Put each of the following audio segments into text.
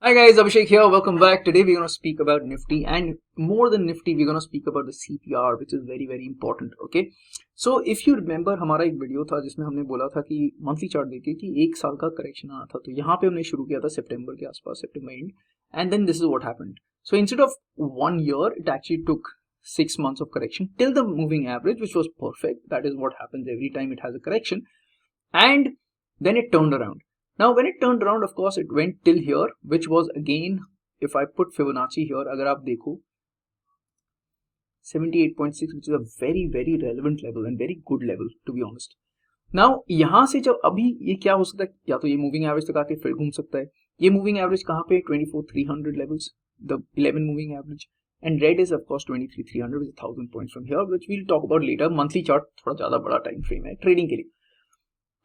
Hi guys, Abhishek here. Welcome back. Today we're going to speak about Nifty, and more than Nifty, we're going to speak about the CPR, which is very very important. Okay, so if you remember, हमारा एक video था जिसमें हमने बोला था कि monthly chart देखे कि एक साल का करेक्शन आना था, तो यहाँ पे हमने शुरू किया था सितंबर के आसपास, सितंबर end, and then this is what happened. So instead of 1 year, it actually took 6 months of correction till the moving average, which was perfect. That is what happens every time it has a correction, and then it turned around. Now when it turned around, of course it went till here, which was again, if I put Fibonacci here, अगर आप देखो 78.6, which is a very very relevant level and very good level to be honest. Now यहाँ से जब अभी ये क्या हो सकता है, या तो ये मूविंग एवरेज तक आके फिर घूम सकता है. ये मूविंग एवरेज कहाँ पे, 24,300 levels, the 11 moving average, and red is of course 23,300, which is 1000 points from here, which we'll talk about later. Monthly chart थोड़ा ज्यादा बड़ा टाइम फ्रेम है ट्रेडिंग के लिए.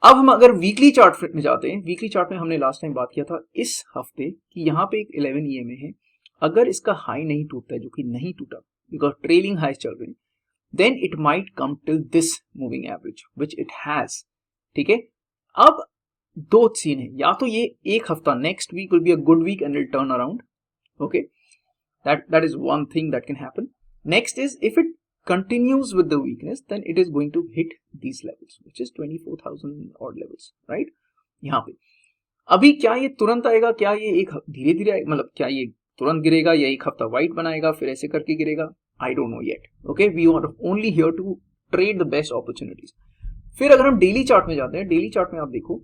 अब हम अगर वीकली चार्ट में जाते हैं, वीकली चार्ट में हमने लास्ट टाइम बात किया था इस हफ्ते कि यहाँ पे एक 11 EMA है. अगर इसका हाई नहीं टूटता है, जो कि नहीं टूटा बिकॉज ट्रेलिंग हाई चल रहे हैं, then it might come till this moving average which it has. ठीक है, अब दो सीन है, या तो ये एक हफ्ता, next week will be a good week and will turn around. Okay, that is one thing that can happen. Next is, if it continues with the weakness, then it is going to hit these levels, which is 24,000 odd levels, right? यहाँ पे अभी क्या ये तुरंत आएगा, क्या ये एक धीरे धीरे, मतलब क्या ये तुरंत गिरेगा या एक हफ्ता वाइट बनाएगा फिर ऐसे करके गिरेगा, I don't know yet. Okay, we are only here to trade the best opportunities. फिर अगर हम डेली चार्ट में जाते हैं, डेली चार्ट में आप देखो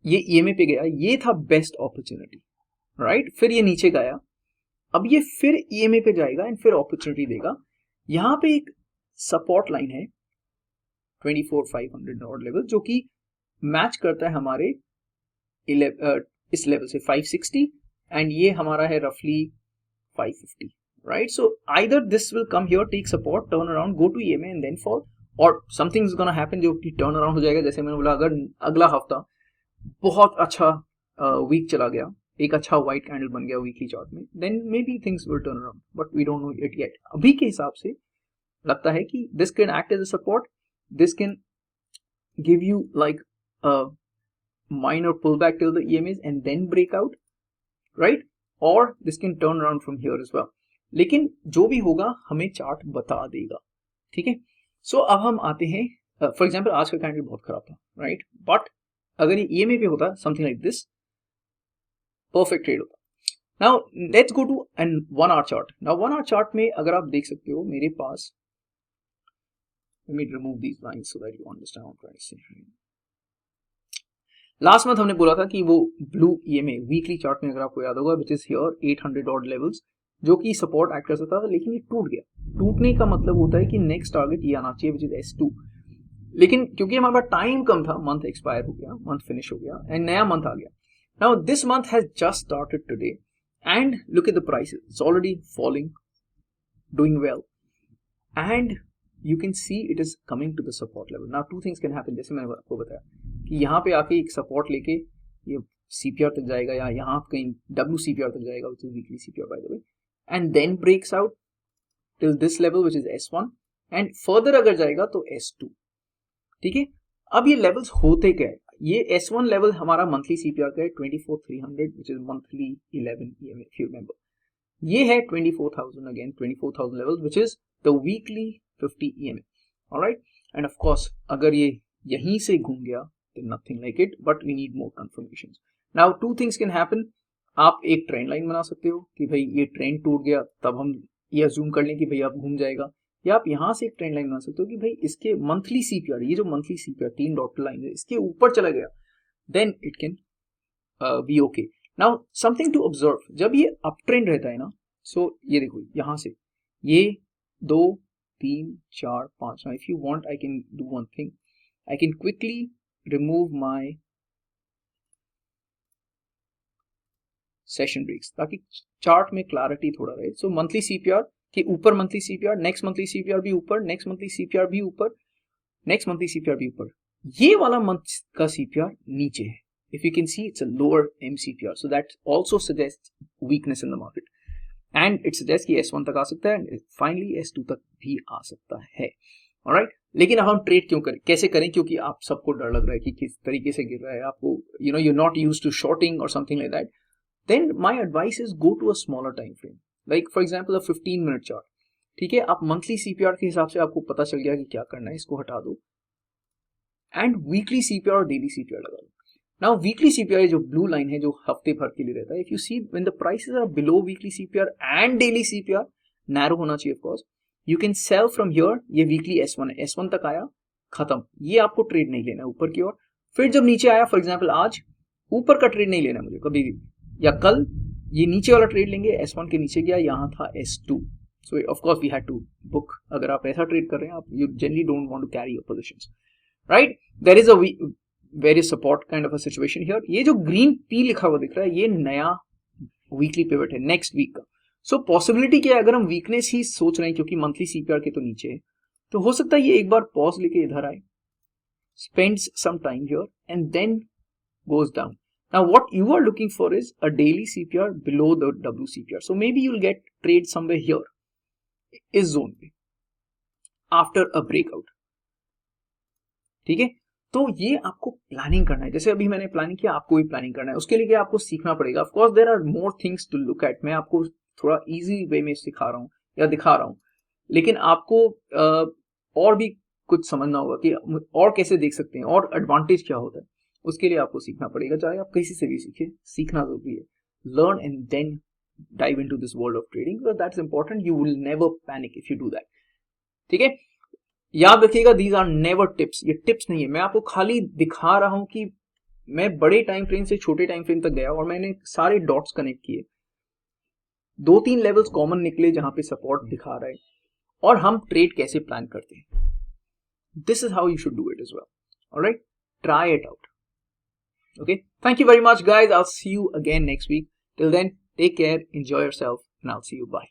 ये EMA पे गया, ये था बेस्ट अपॉर्चुनिटी, राइट? फिर ये नीचे गया, अब ये फिर EMA पे जाएगा एंड फिर अपॉर्चुनिटी देगा. यहां पे एक सपोर्ट लाइन है 24,500 ऑड लेवल, जो कि मैच करता है हमारे इस लेवल से 560, एंड ये हमारा है रफली 550, right? So either this will come here, take support, turn around, go to EMA and then fall, और समथिंग इज गोना हैपन जो कि टर्न अराउंड हो जाएगा. जैसे मैंने बोला, अगर अगला हफ्ता बहुत अच्छा वीक चला गया, एक अच्छा व्हाइट कैंडल बन गया वीकली चार्ट में, then maybe things will turn around, but we don't know it yet. अभी के हिसाब से लगता है कि this can act as a support, this can give you like a minor pull back till the EMAs and then break out, right? और this can turn around from here as well. लेकिन जो भी होगा हमें chart बता देगा. ठीक है, सो अब हम आते हैं, फॉर एग्जाम्पल आज का कैंडल बहुत खराब था, राइट? बट अगर ये EMA पे होता, something like this, perfect trade होता. Now let's go to an 1 hour chart. Now 1 hour chart में अगर आप देख सकते हो मेरे पास, let me remove these lines so that you understand what I'm trying to say. Last month हमने बोला था कि वो ब्लू EMA वीकली चार्ट में, अगर आपको याद होगा, which is here 800 odd levels, जो कि सपोर्ट एक्ट कर सकता था, लेकिन ये टूट गया. टूटने का मतलब होता है कि नेक्स्ट टारगेट ये आना चाहिए, विच इज S2. लेकिन क्योंकि हमारे पास टाइम कम था, मंथ एक्सपायर हो गया, मंथ फिनिश हो गया एंड नया मंथ आ गया. Now this month has just started today, and look at the prices. It's already falling, doing well, and you can see it is coming to the support level. Now two things can happen. जैसे मैंने आपको बताया कि यहाँ पे आके एक support लेके ये CPR तक जाएगा, या यहाँ कहीं WCPR तक जाएगा, which is weekly CPR by the way, and then breaks out till this level, which is S1, and further अगर जाएगा तो S2. ठीक है, अब ये लेवल्स होते क्या है? ये S1 लेवल हमारा मंथली CPR का है 24,300, which is monthly 11 EMA, if you remember. ये है 24,000, again 24,000 levels, which is the weekly 50 EMA. Alright, and of course अगर ये यहीं से घूम गया, then nothing like it, but we need more confirmations. Now two things can happen. आप एक ट्रेंड लाइन बना सकते हो कि भाई ये ट्रेंड टूट गया, तब हम ये अज्यूम कर लें कि भाई अब घूम जाएगा, या आप यहां से एक ट्रेंड लाइन बना सकते हो कि भाई इसके मंथली CPR, ये जो मंथली CPR 3 डॉट लाइन है, इसके ऊपर चला गया, then it can be okay. Now something to observe, जब ये अप ट्रेंड रहता है ना, सो ये देखो यहां से ये 2 3 4 5. Now if you want I can do one thing, I can quickly remove my session breaks ताकि चार्ट में क्लैरिटी थोड़ा रहे. सो मंथली CPR कि ऊपर monthly CPR, next monthly CPR भी ऊपर, नेक्स्ट मंथली CPR भी ऊपर, नेक्स्ट मंथली CPR भी ऊपर, ये वाला मंथ का CPR नीचे है. If you can see, it's a lower MCPR, so that also suggests weakness in the market, and it suggests कि S1 तक आ सकता है, and finally S2 तक भी आ सकता है. ऑलराइट। लेकिन अब हम ट्रेड क्यों करें, कैसे करें, क्योंकि आप सबको डर लग रहा है कि किस तरीके से गिर रहा है, आपको you're not used to shorting or something like that, then my advice is go to a smaller time frame, like for example a 15-minute chart। ठीक है, आप मंथली सीपीआर के हिसाब से आपको पता चल गया कि क्या करना है, इसको हटा दो एंड वीकली सीपीआर और डेली सीपीआर लगा दो। नाउ वीकली सीपीआर जो ब्लू लाइन है जो हफ्ते भर के लिए रहता है, if you see when the prices are below weekly CPR and daily CPR, narrow होना चाहिए of course, you can sell from here. ये वीकली S1 है, S1 तक आया, खत्म, ये आपको ट्रेड नहीं लेना है ऊपर की ओर। फिर जब नीचे आया, फॉर एग्जांपल आज ऊपर का ट्रेड नहीं लेना मुझे कभी भी, या कल ये नीचे वाला ट्रेड लेंगे, S1 के नीचे गया, यहाँ था S2, so of course we had to book. अगर आप ऐसा ट्रेड कर रहे हैं, आप you generally don't want to carry your positions, right. There is a very support kind of a situation here. ये जो ग्रीन पी लिखा हुआ दिख रहा है, ये नया वीकली पिवट है नेक्स्ट वीक का। सो पॉसिबिलिटी क्या है, अगर हम वीकनेस ही सोच रहे हैं क्योंकि मंथली सीपीआर के तो नीचे है, तो हो सकता है ये एक बार पॉज लेके इधर आए, spends some time here and then goes down. Now what you are looking for is a daily CPR below the WCPR. So maybe you'll get trade somewhere here, इस zone पे, after a breakout. ठीक है, तो ये आपको planning करना है, जैसे अभी मैंने प्लानिंग किया, आपको भी प्लानिंग करना है। उसके लिए आपको सीखना पड़ेगा। Of course there are more things to look at, मैं आपको थोड़ा इजी वे में सिखा रहा हूँ या दिखा रहा हूँ, लेकिन आपको और भी कुछ समझना होगा कि और कैसे देख सकते हैं और एडवांटेज क्या होता है, उसके लिए आपको सीखना पड़ेगा। चाहे आप किसी से भी सीखिए, सीखना जरूरी है। Learn and then dive into this world of trading, because that's important. You will never panic if you do that. ठीक है, याद रखिएगा, दीज आर नेवर टिप्स, ये टिप्स नहीं है, मैं आपको खाली दिखा रहा हूं कि मैं बड़े टाइम फ्रेम से छोटे टाइम फ्रेम तक गया और मैंने सारे डॉट्स कनेक्ट किए, 2-3 लेवल्स कॉमन निकले जहां पे सपोर्ट दिखा रहा है, और हम ट्रेड कैसे प्लान करते हैं। This is how you should do it as well. All right, try it out. Okay, thank you very much guys. I'll see you again next week. Till then, take care, enjoy yourself, and I'll see you. Bye.